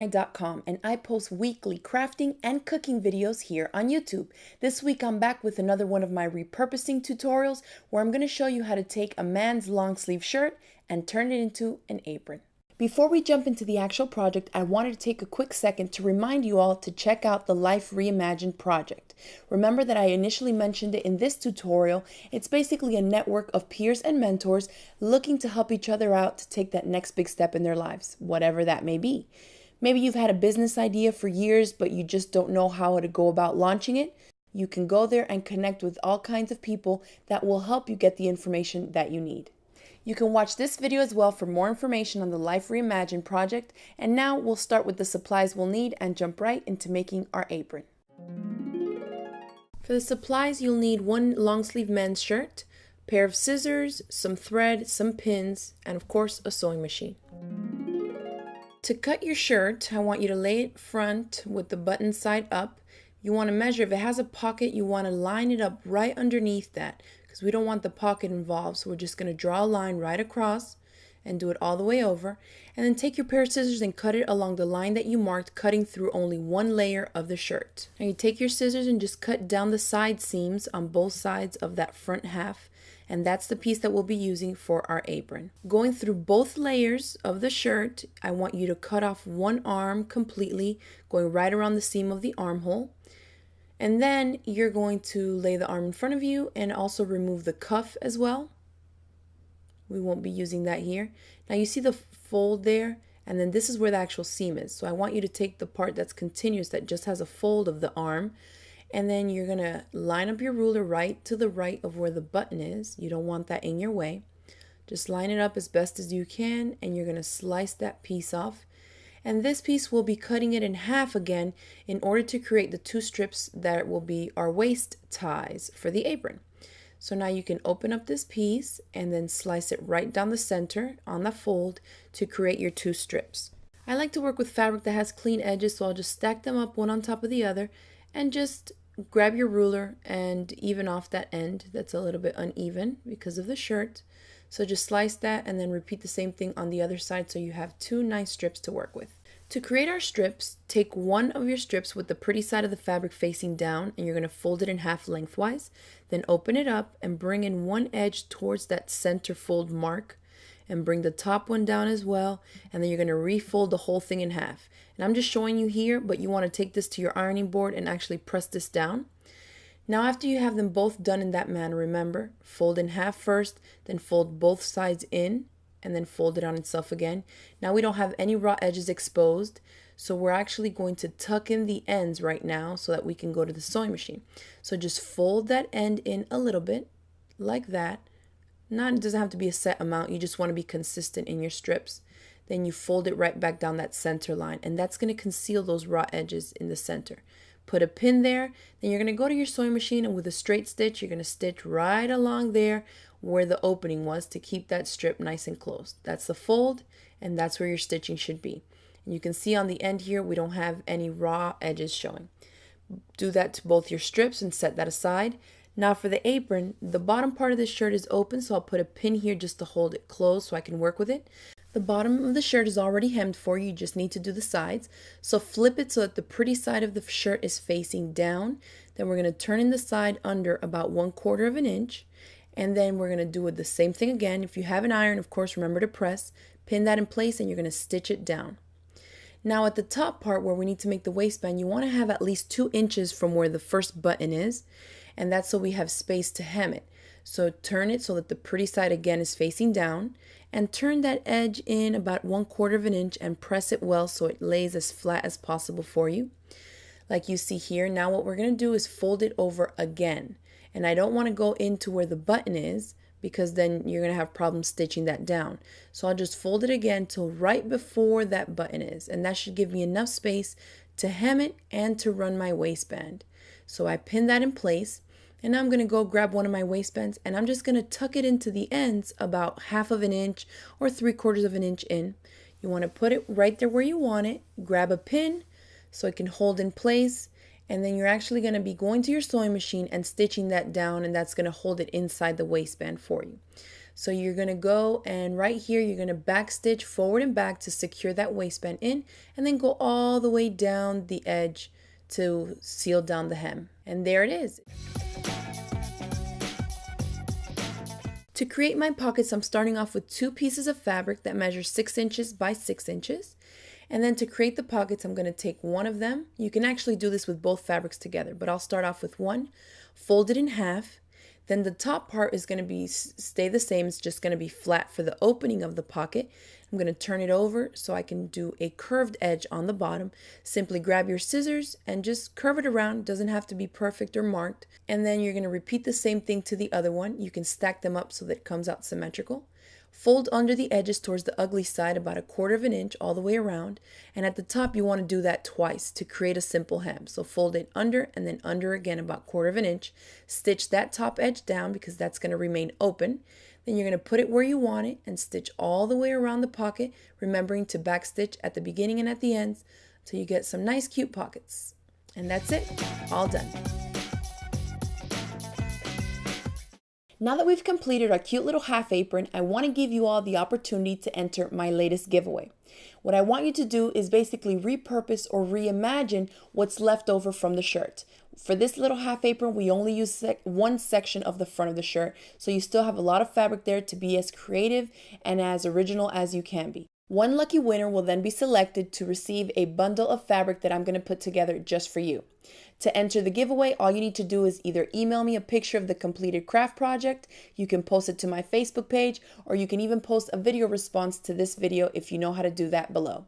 .com, and I post weekly crafting and cooking videos here on YouTube. This week I'm back with another one of my repurposing tutorials where I'm going to show you how to take a man's long sleeve shirt and turn it into an apron. Before we jump into the actual project, I wanted to take a quick second to remind you all to check out the Life Reimagined project. Remember that I initially mentioned it in this tutorial. It's basically a network of peers and mentors looking to help each other out to take that next big step in their lives, whatever that may be. Maybe you've had a business idea for years, but you just don't know how to go about launching it. You can go there and connect with all kinds of people that will help you get the information that you need. You can watch this video as well for more information on the Life Reimagined project. And now we'll start with the supplies we'll need and jump right into making our apron. For the supplies, you'll need one long sleeve men's shirt, a pair of scissors, some thread, some pins, and of course a sewing machine. To cut your shirt, I want you to lay it front with the button side up. You want to measure, if it has a pocket, you want to line it up right underneath that because we don't want the pocket involved. So we're just going to draw a line right across and do it all the way over. And then take your pair of scissors and cut it along the line that you marked, cutting through only one layer of the shirt. Now you take your scissors and just cut down the side seams on both sides of that front half. And that's the piece that we'll be using for our apron. Going through both layers of the shirt, I want you to cut off one arm completely, going right around the seam of the armhole. And then you're going to lay the arm in front of you and also remove the cuff as well. We won't be using that here. Now you see the fold there, and then this is where the actual seam is. So I want you to take the part that's continuous, that just has a fold of the arm, and then you're going to line up your ruler right to the right of where the button is. You don't want that in your way. Just line it up as best as you can, and you're going to slice that piece off. And this piece, we'll be cutting it in half again in order to create the two strips that will be our waist ties for the apron. So now you can open up this piece and then slice it right down the center on the fold to create your two strips. I like to work with fabric that has clean edges, so I'll just stack them up one on top of the other and just grab your ruler and even off that end that's a little bit uneven because of the shirt. So just slice that and then repeat the same thing on the other side so you have two nice strips to work with. To create our strips, take one of your strips with the pretty side of the fabric facing down, and you're going to fold it in half lengthwise. Then open it up and bring in one edge towards that center fold mark and bring the top one down as well, and then you're going to refold the whole thing in half. And I'm just showing you here, but you want to take this to your ironing board and actually press this down. Now after you have them both done in that manner, remember, fold in half first, then fold both sides in, and then fold it on itself again. Now we don't have any raw edges exposed, so we're actually going to tuck in the ends right now so that we can go to the sewing machine. So just fold that end in a little bit, like that. It doesn't have to be a set amount, you just want to be consistent in your strips. Then you fold it right back down that center line, and that's going to conceal those raw edges in the center. Put a pin there, then you're going to go to your sewing machine, and with a straight stitch, you're going to stitch right along there where the opening was to keep that strip nice and closed. That's the fold, and that's where your stitching should be. And you can see on the end here, we don't have any raw edges showing. Do that to both your strips and set that aside. Now for the apron, the bottom part of the shirt is open, so I'll put a pin here just to hold it closed so I can work with it. The bottom of the shirt is already hemmed for you, just need to do the sides. So flip it so that the pretty side of the shirt is facing down. Then we're going to turn in the side under about 1/4 of an inch. And then we're going to do the same thing again. If you have an iron, of course, remember to press, pin that in place, and you're going to stitch it down. Now at the top part where we need to make the waistband, you want to have at least 2 inches from where the first button is, and that's so we have space to hem it. So turn it so that the pretty side again is facing down, and turn that edge in about 1/4 of an inch and press it well so it lays as flat as possible for you. Like you see here, now what we're going to do is fold it over again. And I don't want to go into where the button is because then you're going to have problems stitching that down. So I'll just fold it again till right before that button is, and that should give me enough space to hem it and to run my waistband. So I pin that in place, and now I'm going to go grab one of my waistbands, and I'm just going to tuck it into the ends about 1/2 of an inch or 3/4 of an inch in. You want to put it right there where you want it, grab a pin so it can hold in place, and then you're actually going to be going to your sewing machine and stitching that down, and that's going to hold it inside the waistband for you. So you're going to go and right here, you're going to back stitch forward and back to secure that waistband in, and then go all the way down the edge to seal down the hem. And there it is. To create my pockets, I'm starting off with 2 pieces of fabric that measure 6 inches by 6 inches. And then to create the pockets, I'm going to take one of them. You can actually do this with both fabrics together, but I'll start off with one, fold it in half. Then the top part is going to stay the same. It's just going to be flat for the opening of the pocket. I'm going to turn it over so I can do a curved edge on the bottom. Simply grab your scissors and just curve it around. It doesn't have to be perfect or marked. And then you're going to repeat the same thing to the other one. You can stack them up so that it comes out symmetrical. Fold under the edges towards the ugly side about 1/4 of an inch all the way around. And at the top, you want to do that twice to create a simple hem. So fold it under and then under again about 1/4 of an inch. Stitch that top edge down because that's going to remain open. Then you're going to put it where you want it and stitch all the way around the pocket, remembering to back stitch at the beginning and at the ends until you get some nice cute pockets. And that's it, all done. Now that we've completed our cute little half apron, I want to give you all the opportunity to enter my latest giveaway. What I want you to do is basically repurpose or reimagine what's left over from the shirt. For this little half apron, we only use one section of the front of the shirt, so you still have a lot of fabric there to be as creative and as original as you can be. One lucky winner will then be selected to receive a bundle of fabric that I'm going to put together just for you. To enter the giveaway, all you need to do is either email me a picture of the completed craft project, you can post it to my Facebook page, or you can even post a video response to this video if you know how to do that below.